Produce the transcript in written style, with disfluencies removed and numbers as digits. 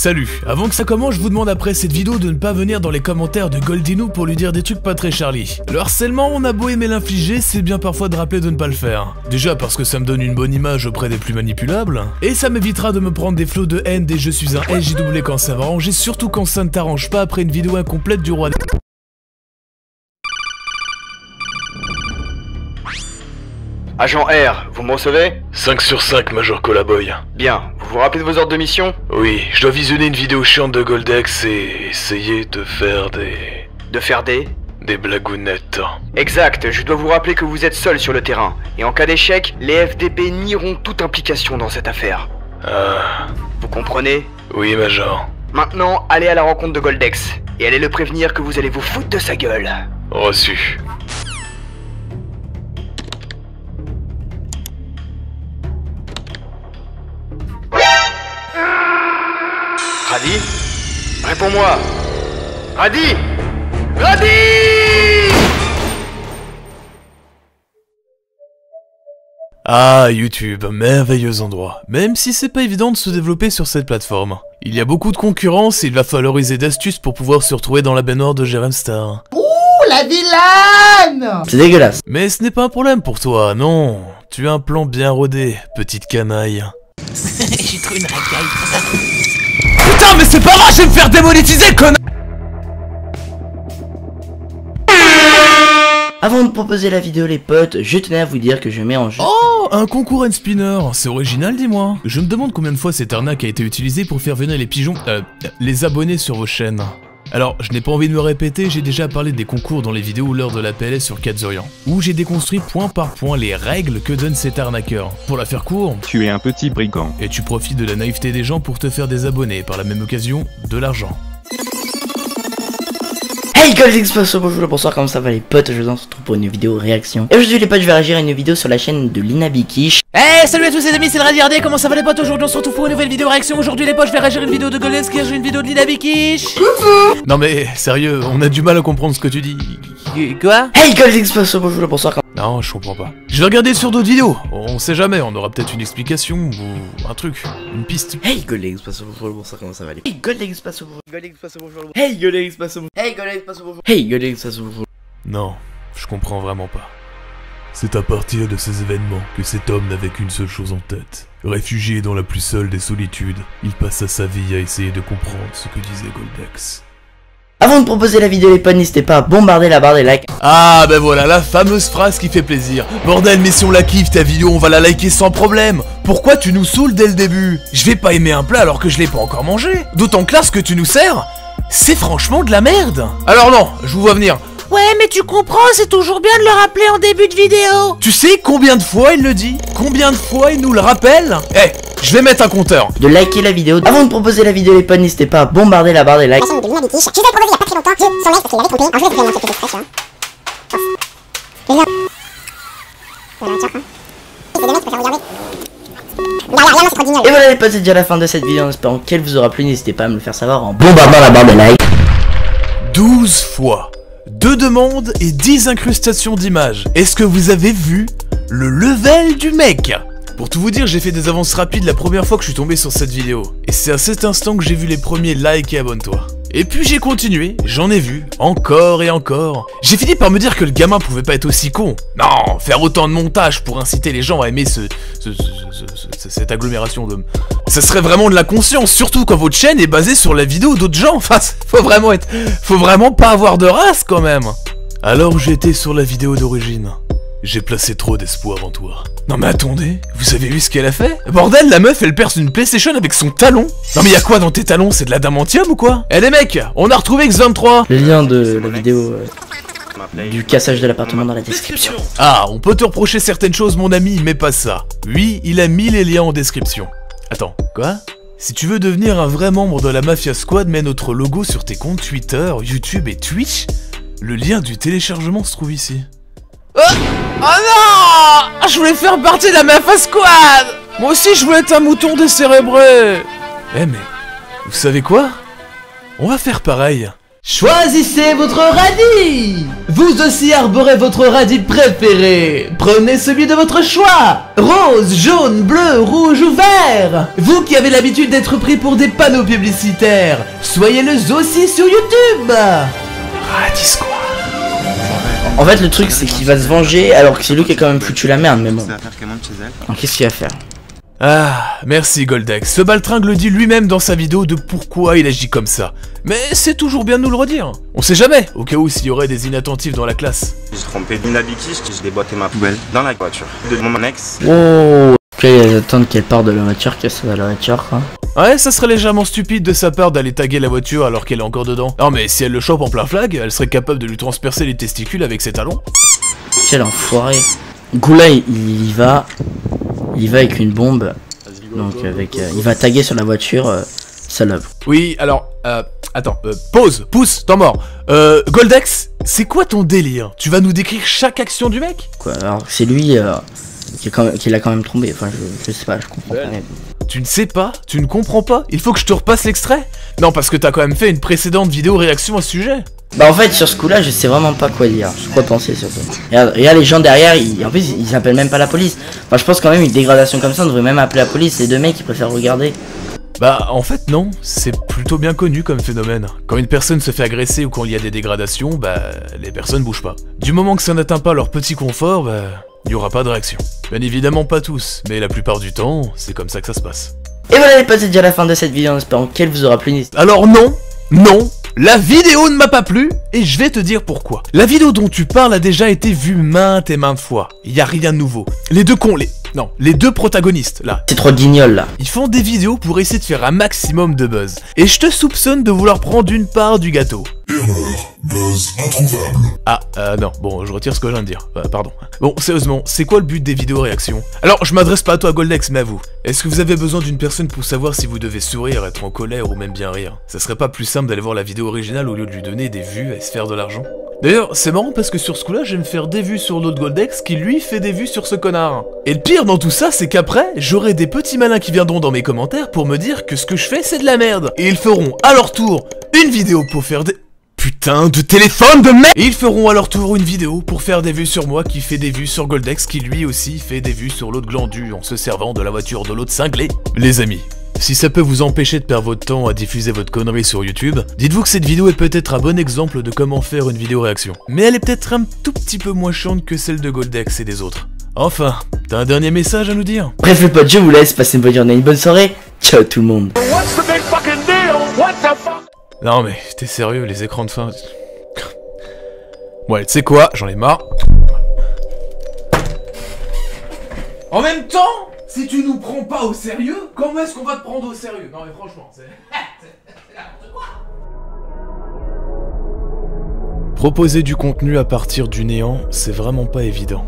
Salut, avant que ça commence, je vous demande après cette vidéo de ne pas venir dans les commentaires de Goldino pour lui dire des trucs pas très Charlie. Le harcèlement, on a beau aimer l'infliger, c'est bien parfois de rappeler de ne pas le faire. Déjà parce que ça me donne une bonne image auprès des plus manipulables, et ça m'évitera de me prendre des flots de haine des je suis un SJW quand ça m'arrange, et surtout quand ça ne t'arrange pas après une vidéo incomplète du roi des... Agent R, vous me recevez? 5 sur 5, Major Colaboy. Bien, vous vous rappelez de vos ordres de mission? Oui, je dois visionner une vidéo chiante de Goldex et essayer de faire des blagounettes. Exact, je dois vous rappeler que vous êtes seul sur le terrain, et en cas d'échec, les FDP nieront toute implication dans cette affaire. Vous comprenez? Oui, Major. Maintenant, allez à la rencontre de Goldex, et allez le prévenir que vous allez vous foutre de sa gueule. Reçu. Radi? Réponds-moi! Radi! Radi! Ah, YouTube, merveilleux endroit. Même si c'est pas évident de se développer sur cette plateforme. Il y a beaucoup de concurrence et il va falloir user d'astuces pour pouvoir se retrouver dans la baignoire de Jérém Star. Ouh, la vilaine! C'est dégueulasse. Mais ce n'est pas un problème pour toi, non. Tu as un plan bien rodé, petite canaille. J'ai trouvé une racaille. Putain, mais c'est pas vrai, je vais me faire démonétiser, connard! Avant de proposer la vidéo les potes, je tenais à vous dire que je mets en jeu... Oh, un concours and spinner, c'est original, dis-moi. Je me demande combien de fois cette arnaque a été utilisée pour faire venir les pigeons, les abonnés sur vos chaînes. Alors, je n'ai pas envie de me répéter, j'ai déjà parlé des concours dans les vidéos lors de la PLS sur Katsurian, où j'ai déconstruit point par point les règles que donne cet arnaqueur. Pour la faire court, tu es un petit brigand. Et tu profites de la naïveté des gens pour te faire des abonnés, par la même occasion, de l'argent. Hey Goldix, bonsoir, comment ça va les potes? Je vous retrouve pour une vidéo réaction. Et aujourd'hui les potes, je vais réagir à une vidéo sur la chaîne de Lina Bikish. Hey, salut à tous les amis, c'est le Radiardé, comment ça va les potes? Aujourd'hui on se retrouve pour une nouvelle vidéo réaction. Aujourd'hui les potes, je vais réagir à une vidéo de Goldex qui a une vidéo de Lina Bikish. Non mais, sérieux, on a du mal à comprendre ce que tu dis. Quoi? Hey Goldix, bonsoir, Non, je comprends pas. Je vais regarder sur d'autres vidéos, on sait jamais, on aura peut-être une explication ou un truc, une piste. Hey Goldix, bonsoir, comment ça va les... Hey Goldix, Hey Goldix, Hey Goldix, Hey Goldix, Non, je comprends vraiment pas. C'est à partir de ces événements que cet homme n'avait qu'une seule chose en tête. Réfugié dans la plus seule des solitudes, il passa sa vie à essayer de comprendre ce que disait Goldex. Avant de proposer la vidéo les potes, n'hésitez pas à bombarder la barre des likes. Ah ben voilà, la fameuse phrase qui fait plaisir. Bordel, mais si on la kiffe ta vidéo, on va la liker sans problème. Pourquoi tu nous saoules dès le début? Je vais pas aimer un plat alors que je l'ai pas encore mangé. D'autant que là, ce que tu nous sers, c'est franchement de la merde. Alors non, je vous vois venir. Ouais, mais tu comprends, c'est toujours bien de le rappeler en début de vidéo. Tu sais combien de fois il le dit? Combien de fois il nous le rappelle? Eh, je vais mettre un compteur. De liker la vidéo. Avant de proposer la vidéo les potes, n'hésitez pas à bombarder la barre des likes. Je vous ai proposé il y a pas très longtemps son ex parce qu'il avait trompé. Alors je vous ai fait un truc Et voilà les potes, c'est déjà la fin de cette vidéo en espérant qu'elle vous aura plu. N'hésitez pas à me le faire savoir en bombardant la barre des likes. 12 fois, 2 demandes et 10 incrustations d'images. Est-ce que vous avez vu le level du mec? Pour tout vous dire, j'ai fait des avances rapides la première fois que je suis tombé sur cette vidéo. Et c'est à cet instant que j'ai vu les premiers likes et abonne-toi. Et puis j'ai continué, j'en ai vu, encore et encore. J'ai fini par me dire que le gamin pouvait pas être aussi con. Non, faire autant de montage pour inciter les gens à aimer cette agglomération d'hommes. Ça serait vraiment de la conscience, surtout quand votre chaîne est basée sur la vidéo d'autres gens. Enfin, faut vraiment pas avoir de race quand même. Alors j'étais sur la vidéo d'origine. J'ai placé trop d'espoir en toi. Non mais attendez, vous avez vu ce qu'elle a fait? Bordel, la meuf elle perce une PlayStation avec son talon. Non mais y'a quoi dans tes talons? C'est de l'adamantium ou quoi? Eh les mecs, on a retrouvé X23. Le lien de la vidéo du cassage de l'appartement dans la description. Ah, on peut te reprocher certaines choses mon ami, mais pas ça. Oui, il a mis les liens en description. Attends, quoi? Si tu veux devenir un vrai membre de la Mafia Squad, mets notre logo sur tes comptes Twitter, YouTube et Twitch. Le lien du téléchargement se trouve ici. Oh non! Je voulais faire partie de la Mafia Squad! Moi aussi je voulais être un mouton décérébré! Eh mais, vous savez quoi? On va faire pareil. Choisissez votre radis. Vous aussi arborez votre radis préféré. Prenez celui de votre choix. Rose, jaune, bleu, rouge ou vert. Vous qui avez l'habitude d'être pris pour des panneaux publicitaires, soyez-le aussi sur YouTube. Radis quoi. En fait, le truc, c'est qu'il va se venger alors que c'est lui qui a quand même foutu la merde, mais bon. Alors, qu'est-ce qu'il va faire? Ah, merci Goldex. Ce baltringue le dit lui-même dans sa vidéo de pourquoi il agit comme ça. Mais c'est toujours bien de nous le redire. On sait jamais, au cas où s'il y aurait des inattentifs dans la classe. J'ai trompé Linabiki, j'ai déboîté ma poubelle dans la voiture de mon ex. Oh. Ok, ils attendent qu'elle parte de la voiture, qu'elle soit dans la voiture, quoi. Ouais, ça serait légèrement stupide de sa part d'aller taguer la voiture alors qu'elle est encore dedans. Non mais si elle le chope en plein flag, elle serait capable de lui transpercer les testicules avec ses talons. Quel enfoiré. Goula, il y va. Il va avec une bombe. Donc avec, il va taguer sur la voiture, salope. Oui, alors, attends, pousse, temps mort. Goldex, c'est quoi ton délire? Tu vas nous décrire chaque action du mec? Quoi, alors c'est lui qui l'a quand même trompé. Enfin, je sais pas, je comprends pas. Tu ne sais pas? Tu ne comprends pas? Il faut que je te repasse l'extrait? Non, parce que t'as quand même fait une précédente vidéo réaction à ce sujet. Bah en fait sur ce coup là je sais vraiment pas quoi dire, quoi penser surtout. Regarde les gens derrière, en plus ils appellent même pas la police. Enfin je pense quand même une dégradation comme ça on devrait même appeler la police, les deux mecs ils préfèrent regarder. Bah en fait non, c'est plutôt bien connu comme phénomène. Quand une personne se fait agresser ou quand il y a des dégradations, bah les personnes bougent pas. Du moment que ça n'atteint pas leur petit confort, bah il y aura pas de réaction. Bien évidemment pas tous, mais la plupart du temps, c'est comme ça que ça se passe. Et voilà les potes, c'est déjà la fin de cette vidéo en espérant qu'elle vous aura plu. Alors non, la vidéo ne m'a pas plu, et je vais te dire pourquoi. La vidéo dont tu parles a déjà été vue maintes et maintes fois. Il y a rien de nouveau. Les deux protagonistes, là. C'est trop guignol, là. Ils font des vidéos pour essayer de faire un maximum de buzz. Et je te soupçonne de vouloir prendre une part du gâteau. Erreur, buzz introuvable. Ah, non, bon, je retire ce que je viens de dire. Pardon. Bon, sérieusement, c'est quoi le but des vidéos réactions? Alors, je m'adresse pas à toi, Goldex, mais à vous. Est-ce que vous avez besoin d'une personne pour savoir si vous devez sourire, être en colère ou même bien rire? Ça serait pas plus simple d'aller voir la vidéo originale au lieu de lui donner des vues et se faire de l'argent? D'ailleurs, c'est marrant parce que sur ce coup-là, je vais me faire des vues sur l'autre Goldex qui lui fait des vues sur ce connard. Et le pire dans tout ça, c'est qu'après, j'aurai des petits malins qui viendront dans mes commentaires pour me dire que ce que je fais, c'est de la merde. Et ils feront à leur tour une vidéo pour faire des... Putain de téléphone de merde! Et ils feront à leur tour une vidéo pour faire des vues sur moi qui fait des vues sur Goldex qui lui aussi fait des vues sur l'autre glandu en se servant de la voiture de l'autre cinglé. Les amis, si ça peut vous empêcher de perdre votre temps à diffuser votre connerie sur YouTube, dites-vous que cette vidéo est peut-être un bon exemple de comment faire une vidéo réaction. Mais elle est peut-être un tout petit peu moins chiante que celle de Goldex et des autres. Enfin, t'as un dernier message à nous dire? Bref les potes, je vous laisse, passez une bonne journée, une bonne soirée. Ciao tout le monde. Non mais, t'es sérieux, les écrans de fin... Ouais, tu sais quoi, j'en ai marre. En même temps, si tu nous prends pas au sérieux, comment est-ce qu'on va te prendre au sérieux? Non mais franchement, c'est n'importe quoi. Proposer du contenu à partir du néant, c'est vraiment pas évident.